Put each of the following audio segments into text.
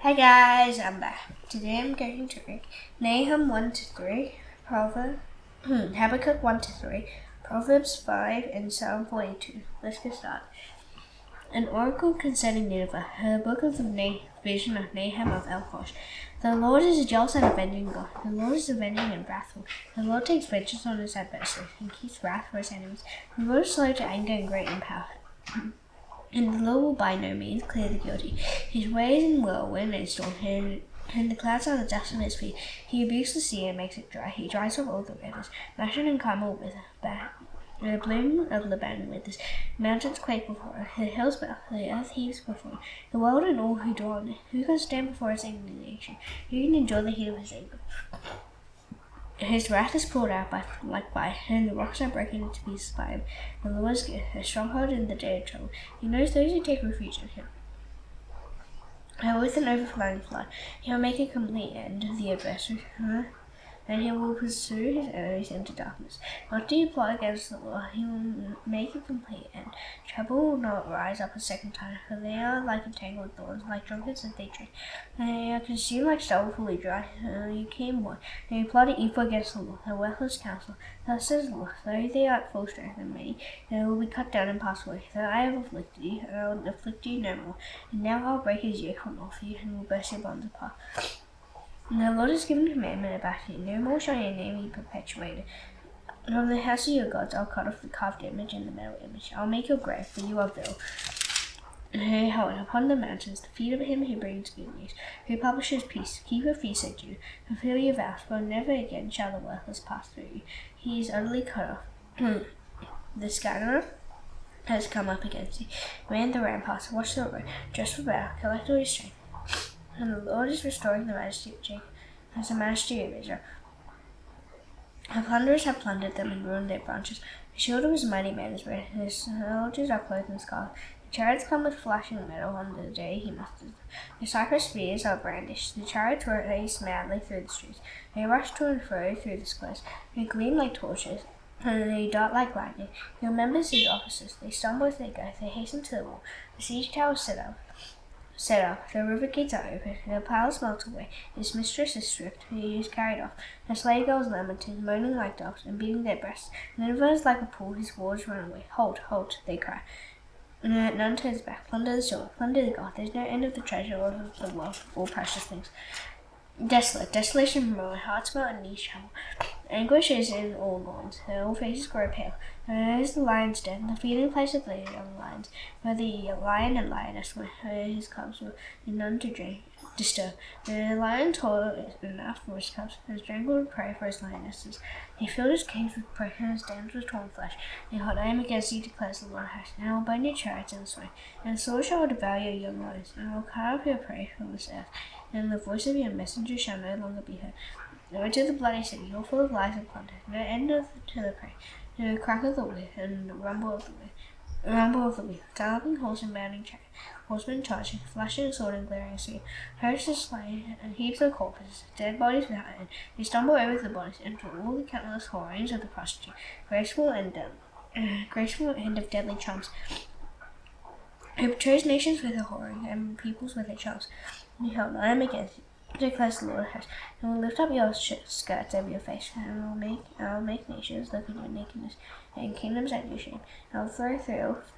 Hi guys, I'm back. Today I'm going to read Nahum 1-3, Habakkuk 1-3, Proverbs 5, and Psalm 42. Let's get started. An oracle concerning Nineveh, a book of the vision of Nahum of Elkosh. The Lord is a jealous and avenging God. The Lord is avenging and wrathful. The Lord takes vengeance on his adversaries and keeps wrath for his enemies. The Lord is slow to anger and great in power. And the Lord will by no means clear the guilty. His ways in whirlwind and storm, and the clouds are the dust of his feet. He rebukes the sea and makes it dry. He dries up all the rivers. Bashan and Carmel wither. The bloom of Lebanon withers. Mountains quake before it. The hills bow. The earth heaves before it. The world and all who dwell in it. Who can stand before his indignation? Who can endure the heat of his anger? His wrath is poured out like fire, and the rocks are broken into pieces by him. The Lord is good, a stronghold in the day of trouble. He knows those who take refuge in him. With an overflowing flood, he will make a complete end of the adversary, and he will pursue his enemies into darkness. Not do you plot against the Lord, he will make a complete end. Trouble will not rise up a second time, for they are like entangled thorns, like drunkards that they drink. They are consumed like stubble fully dry. You came one, and you plotted evil against the Lord, a worthless counsel. Thus says the Lord, though they are at full strength and many, they will be cut down and pass away. Though I have afflicted you, I will afflict you no more. And now I will break his yoke from off you, and will burst your bonds apart. And the Lord has given commandment about you. No more shall your name be perpetuated. From the house of your gods I'll cut off the carved image and the metal image. I'll make your grave, for you are vile. Who held upon the mountains the feet of him who brings good news, who publishes peace. Keep your feast, said you. Fulfill your vows, for never again shall the worthless pass through you. He is utterly cut off. The scatterer has come up against you. Man the ramparts, watch the road, dress for battle, collect all your strength. And the Lord is restoring the majesty of Jacob, as the majesty of Israel. The plunderers have plundered them and ruined their branches. The shield of his mighty man is red, and his soldiers are clothed in scarlet. The chariots come with flashing metal on the day he musters them. The cypress spears are brandished. The chariots race madly through the streets. They rush to and fro through the squares. They gleam like torches, and they dart like lightning. He remembers his officers. They stumble as they go. They hasten to the wall. The siege towers set up, the river gates are open, the palace melts away, his mistress is stripped, he is carried off, the slave girls lamenting, moaning like dogs, and beating their breasts. Nineveh is like a pool, his waters run away. Halt, halt, they cry. None turns back. Plunder the silver, plunder the gold. There's no end of the treasure or of the wealth, all precious things. Desolate, desolation from my heart melt and knees tremble. Anguish is in all loins, all faces grow pale. There is the lion's den, the feeding place of the young lions, where the lion and lioness were his cubs were, and none to disturb. The lion tore enough for his cubs, and strangled prey for his lionesses. He filled his caves with prey, and his dens with torn flesh. Behold, I am against you, declares the Lord host, and I will burn your chariots in the swine, and the sword shall devour your young lions, and I will cut off your prey from this earth, and the voice of your messenger shall no longer be heard. Go to the bloody city, all full of lies and plunder, no end to the prey, the crack of the whip, and the rumble of the wheel, galloping horse and bounding chariot, horsemen charging, flashing sword and glaring spear, hosts of slain, and heaps of corpses, dead bodies without end. They stumble over the bodies, and to all the countless whorings of the prostitute, graceful end of deadly charms, who betrays nations with her whoring, and peoples with her charms. Behold, I am against you, declares the Lord of hosts, and will lift up your skirts over your face, and I will make nations look at your nakedness, and kingdoms at your shame. I will throw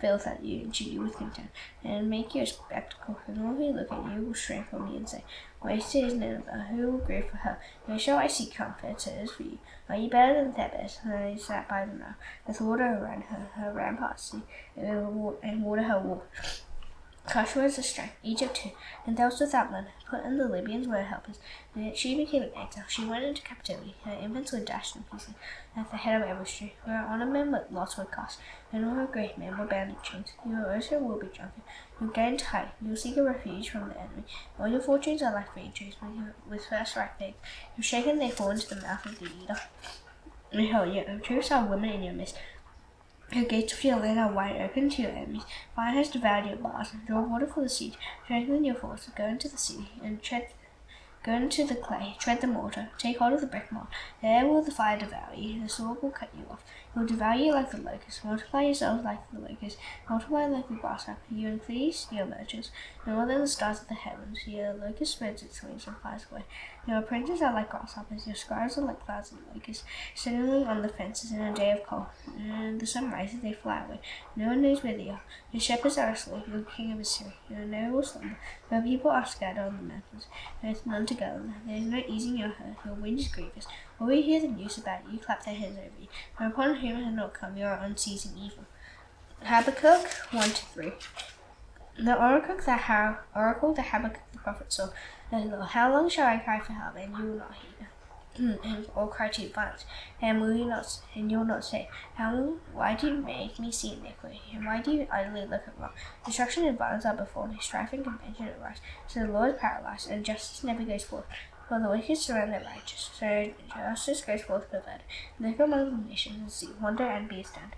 filth at you, and shoot you with contempt, and make you a spectacle, and all who look at you will shrink from you and say, Wasted is Nineveh, who will grieve for her? Where shall I seek comfort? It is for you. Are you better than Thebes? And they sat by the Nile, with water around her ramparts, and water her wall. Cush was the strength, Egypt too, and those without blood. Put in the Libyans were helpers. And yet she became an exile. She went into captivity. Her infants were dashed in pieces at the head of every street, where honor men with lots were cast, and all her great men were bound in chains. Your also will be drunken. You go into hiding. You will seek a refuge from the enemy. All your fortunes are like green trees with first ripe figs. You have shaken their fall into the mouth of the eater. Behold, your troops are women in your midst. Your gates of your land are wide open to your enemies. Fire has devoured your bars. Draw water for the siege. Strengthen your force. Go into the city and go into the clay. Tread the mortar. Take hold of the brick mold. There will the fire devour you. The sword will cut you off. He will devour you like the locust. Multiply yourselves like the locust. Multiply like the grasshopper. You increase your merchants more than the stars of the heavens. Your locust spreads its wings and flies away. Your princes are like grasshoppers. Your scribes are like clouds of locusts, settling on the fences in a day of cold. And the sun rises, they fly away. No one knows where they are. Your shepherds are asleep. Your king of Assyria. Your nobles slumber. Your people are scattered on the mountains. There is none to gather them. There is no easing your hurt. Your wind is grievous. When we hear the news about you, clap their hands over you. And upon whom has not come your unceasing evil. Habakkuk 1-3. The oracle that Habakkuk the prophet saw. How long shall I cry for help, and you will not hear? Or cry to violence, and will you not? And you will not say, why do you make me see iniquity? And why do you idly look at wrong? Destruction and violence are before me. Strife and contention arise. So the Lord is paralyzed, and justice never goes forth. For the wicked surround the righteous, so justice goes forth perverted. Look among the nations and see, wonder and be astounded.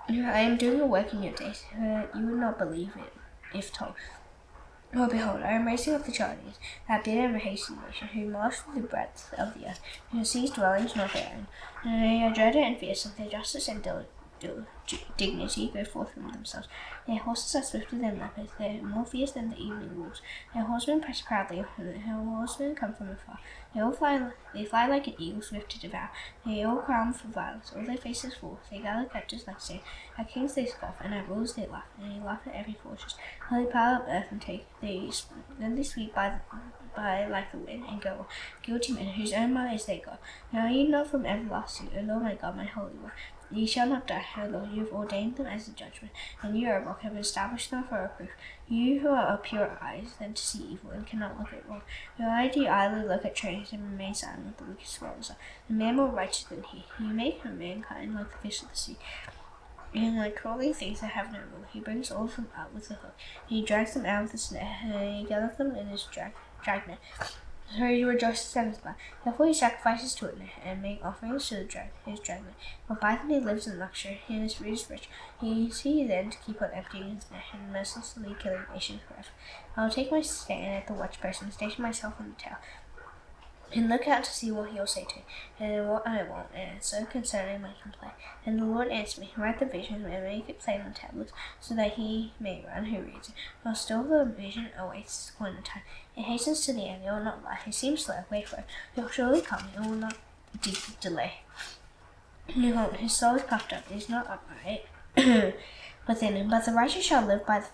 I am doing a work in your days. You would not believe it if told. Oh, behold, I am raising up the Chaldeans, that bitter and hasty nation, who march through the breadth of the earth, who seize dwellings not their own. And they are dreaded and fearsome. Their justice and dignity go forth from themselves. Their horses are swifter than leopards. They are more fierce than the evening wolves. Their horsemen press proudly on. Their horsemen come from afar. They fly like an eagle swift to devour. They all crown for violence. All their faces fall. They gather captives like sand. At kings they scoff, and at rulers they laugh. And they laugh at every fortress. How they pile up earth and take. Then they sweep by like the wind and go on. Guilty men, whose own mind is their God. Now are you not from everlasting, O Lord my God, my Holy One? Ye shall not die, O Lord. You have ordained them as a judgment, and you, O rock, have established them for a proof. You who are of pure eyes, than to see evil, and cannot look at wrong. Why do you idly look at traitors and remain silent? The wicked swallows up. The man more righteous than he. You make mankind like the fish of the sea, and like crawling things that have no rule. He brings all of them out with a hook. He drags them out with a snare, and he gathers them in his dragnet. So he rejoices at his blood. Therefore he sacrifices to it and make offerings to his dragnet. For by them he lives in luxury, and his food is rich. He is he then to keep on emptying his net and mercilessly killing nations forever. I will take my stand at the watchpost and station myself on the tower, and look out to see what he will say to me, and what I won't answer concerning my complaint. And the Lord answered me, write the vision and make it plain on tablets, so that he may run who reads it. While still the vision awaits its appointed time. It hastens to the end, it will not lie. It seems slow, wait for it. It will surely come, it will not delay. Behold, his soul is puffed up, it is not upright within him, but the righteous shall live by his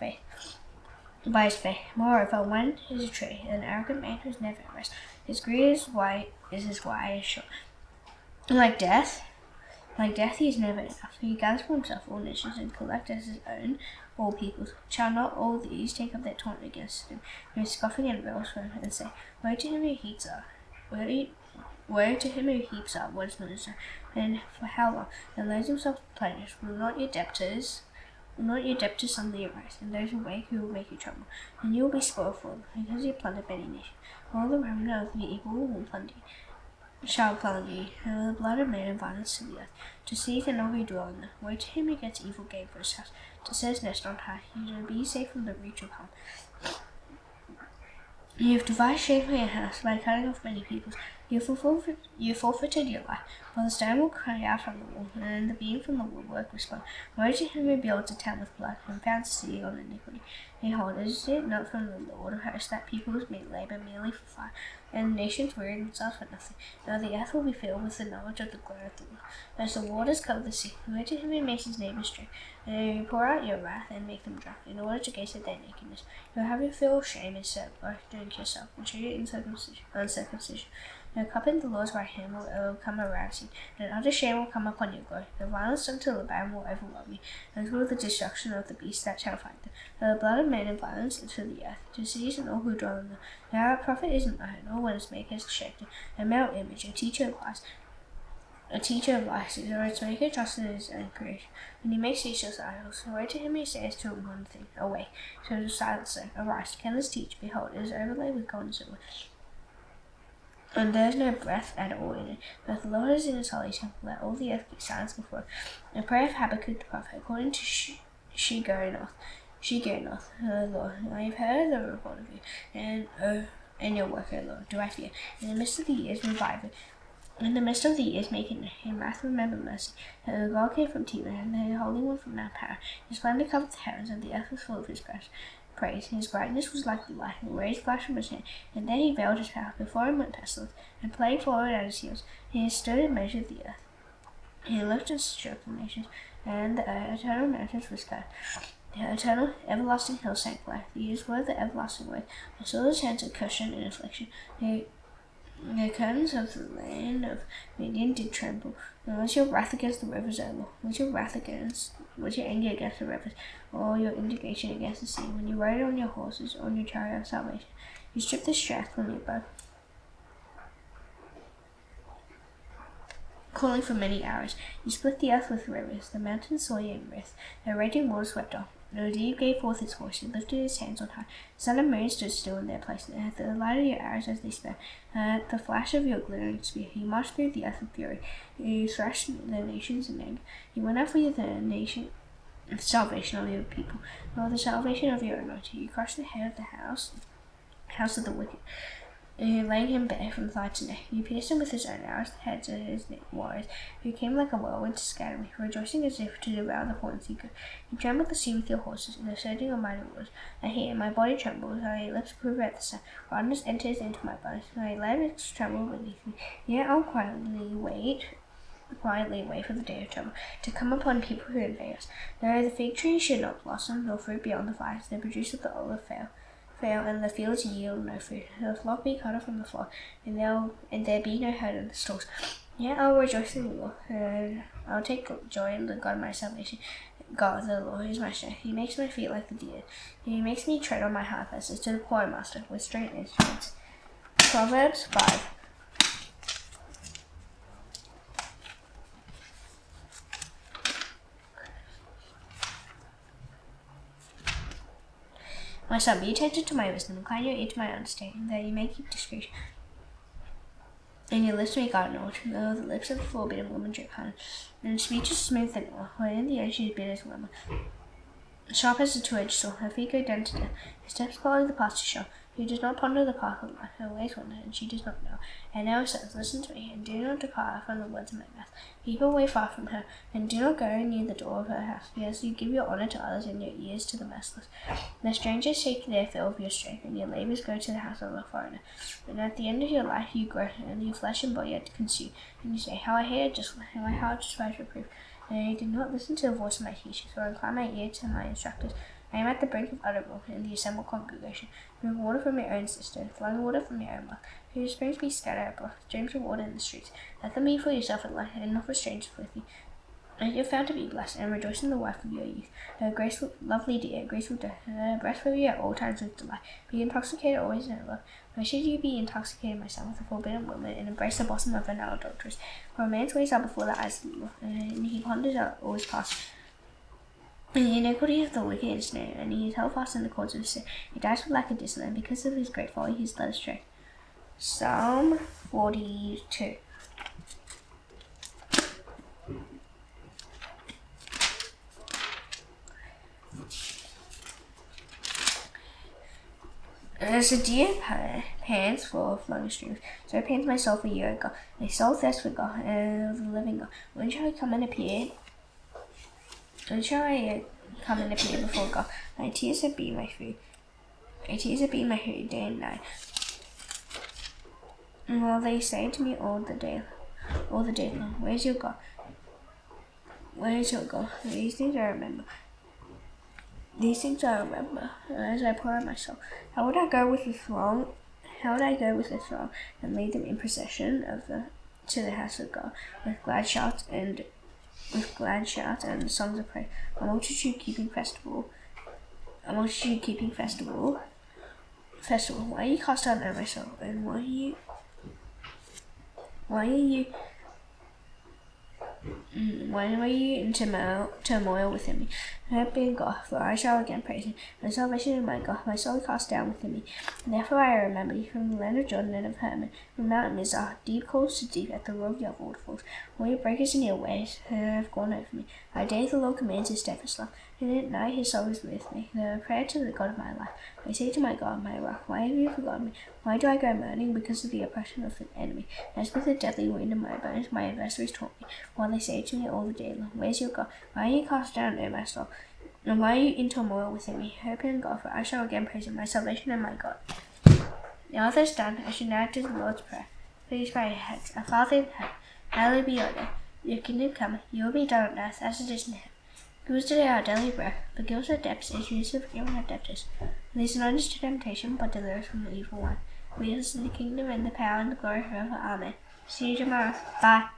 faith. Moreover, one is a tree, an arrogant man who is never at rest. His greed is as wide as short. Like death he is never enough. He gathers for himself all nations and collects as his own all peoples. Shall not all these take up their taunt against him, who is scoffing and rails for him, and say, woe to him who heaps up. Woe to him who heaps up what is not his own, and for how long? And loads himself with pleasures. Will not your debtors suddenly arise, and those awake who will make you trouble? And you will be spoiled for them, because you plundered many nations. All the remnant of the evil will shall plunder you, and the blood of men and violence to the earth, to seize and all who dwell in them. Woe to him who gets evil gain for his house, to set his nest on high. He shall be safe from the reach of harm. You have devised shame for your house by cutting off many peoples. You forfeited your life. For the stone will cry out from the wall, and the beam from the woodwork respond. Woe to him who builds a town with blood, and founds a city on iniquity. Behold, is it not from the Lord of hosts that peoples may labor merely for fire, and nations weary themselves for nothing? Now the earth will be filled with the knowledge of the glory of the Lord, as the waters cover the sea. Woe to him who makes his neighbors drink, and you pour out your wrath and make them drunk, in order to gaze at their nakedness. You will have your fill of shame and sackcloth, drink yourself, and show your uncircumcision. No cup in the Lord's right hand will come around you, and utter shame will come upon your glory. The violence done to the barren will overwhelm you, and will the destruction of the beasts that shall find them. The blood of men and violence into the earth, to seize and all who dwell in them. Now a prophet is an iron, all when its maker is shaken, a male image, a teacher of lies, or its maker trusts in his own creation, and he makes useless idols. Woe to him who says to one thing, awake, so to silence them, arise, can this teach? Behold, it is overlaid with gold and silver, and there is no breath at all in it. But the Lord is in his holy temple, let all the earth keep silence before him. A prayer of Habakkuk the prophet, according to She-Go-Noth. Lord, I have heard the report of you, and your work, O Lord, do I fear. In the midst of the years, revive it. In the midst of the years, making in wrath remember mercy. The God came from Teman, and the Holy One from Mount Paran. His splendor covered the heavens, and the earth was full of his praise. His brightness was like the light, and rays flashed from his hand. And then he veiled his power. Before him went pestilence, and plague followed at his heels. He stood and measured the earth. He looked and struck the nations, and the eternal mountains were scattered. The eternal, everlasting hills sank flat. These were the everlasting ways. I saw his hands a cushion in affliction. The curtains of the land of Midian did tremble. And was your wrath against the rivers, O Lord? Was your anger against the rivers, or your indignation against the sea? When you rode on your horses, on your chariot of salvation, you stripped the strap from your bow, calling for many hours. You split the earth with rivers. The mountains saw you in wrath. The raging waters swept on. The deep gave forth its voice. It lifted its hands on high. Sun and moon stood still in their place. At the light of your arrows as they sped, at the flash of your glittering spear, you marched through the earth in fury. You thrashed the nations in anger. You went out for the salvation of your people, for the salvation of your anointed. You crushed the head of the house of the wicked. You laid him bare from thigh to neck. You pierced him with his own arrows, the heads of his warriors, who came like a whirlwind to scatter me, rejoicing as if to devour the poor and seeker. You trampled the sea with your horses, and the surging of mighty waters. I hear, my body trembles, my lips quiver at the sound. Hardness enters into my bones, my legs tremble beneath me. Yet I'll quietly wait for the day of trouble to come upon people who invade us. Though the fig tree should not blossom, nor fruit beyond the vines, the produce of the olive fail, and the fields yield no food. The flock be cut off from the flock, and there be no herd in the stalls. Yet I'll rejoice in the Lord, and I'll take joy in the God of my salvation. God, the Lord, is my strength. He makes my feet like the deer. He makes me tread on my high places to the quartermaster with straight instruments. Proverbs 5. My son, be attentive to my wisdom, incline your ear to my understanding, that you may keep discretion. And your lips may guard knowledge, though the lips of the forbidden woman drip honey. And speech is smooth and oil, when in the end she is bitter as lemon. Sharp as a two-edged sword, her feet go down to death. Her steps follow the path to shore. Who does not ponder the path of life, her ways wander, and she does not know. And now, sons, listen to me, and do not depart from the words of my mouth. Keep away far from her, and do not go near the door of her house, because you give your honor to others and your ears to the merciless. The strangers take their fill of your strength, and your labors go to the house of a foreigner. And at the end of your life you grow, and your flesh and body are consumed. And you say, how I hated discipline, how my heart despised reproof. And I did not listen to the voice of my teachers, or incline my ear to my instructors. I am at the brink of utter ruin in the assembled congregation. Drink water from your own cistern, flowing water from your own mouth. Whose springs be scattered abroad, streams of water in the streets. Let them be for yourself alone, and not for strangers with you. And you are found to be blessed, and rejoice in the wife of your youth. Her graceful, lovely dear, graceful death, her breast will you at all times with delight. Be intoxicated always in her love. Why should you be intoxicated, my son, with a forbidden woman, and embrace the bosom of an adulteress? For a man's ways are before the eyes of the Lord, and he ponders out all his past. And the iniquity of the wicked is snared, and he is held fast in the cords of his sin. He dies with lack of discipline, and because of his great folly he is led astray. Psalm 42. As a deer pants for flowing streams, so pants my soul for you, O God. My soul thirsts for God, and the living God. When shall I come and appear? When shall I come and appear before God? My tears have been my food. My tears have been my food day and night. And while they say to me all the day long, where's your God? Where is your God? These things I remember. As I pour out my soul. How would I go with the throng? And lead them in procession to the house of God with glad shouts and songs of praise? A multitude keeping festival. Festival. Why are you cast down, O my soul? And why are you in turmoil within me? I have been God, for I shall again praise him. My salvation is my God, my soul cast down within me. And therefore I remember you from the land of Jordan and of Hermon, from Mount Mizar. Deep calls to deep at the road of your waterfalls. All your breakers and your waves have gone over me. By day the Lord commands his steadfast love, And at night his soul is with me. And I pray to the God of my life. I say to my God, my rock, why have you forgotten me? Why do I go mourning because of the oppression of the enemy? As with a deadly wound in my bones, my adversaries taunt me, while they say to me all the day long, where's your God? Why are you cast down, O my soul? And why are you in turmoil within me? Hope in God, for I shall again praise him, my salvation and my God. Now that is done, I should now do the Lord's Prayer. Please pray ahead. Our Father in heaven, hallowed be your name. Your kingdom come, your will be done on earth as it is in heaven. Give us today our daily bread. Forgive us our debts as we also forgive our debtors. And lead us not into temptation, but deliver us from the evil one. For yours is the kingdom and the power and the glory forever. Amen. See you tomorrow. Bye.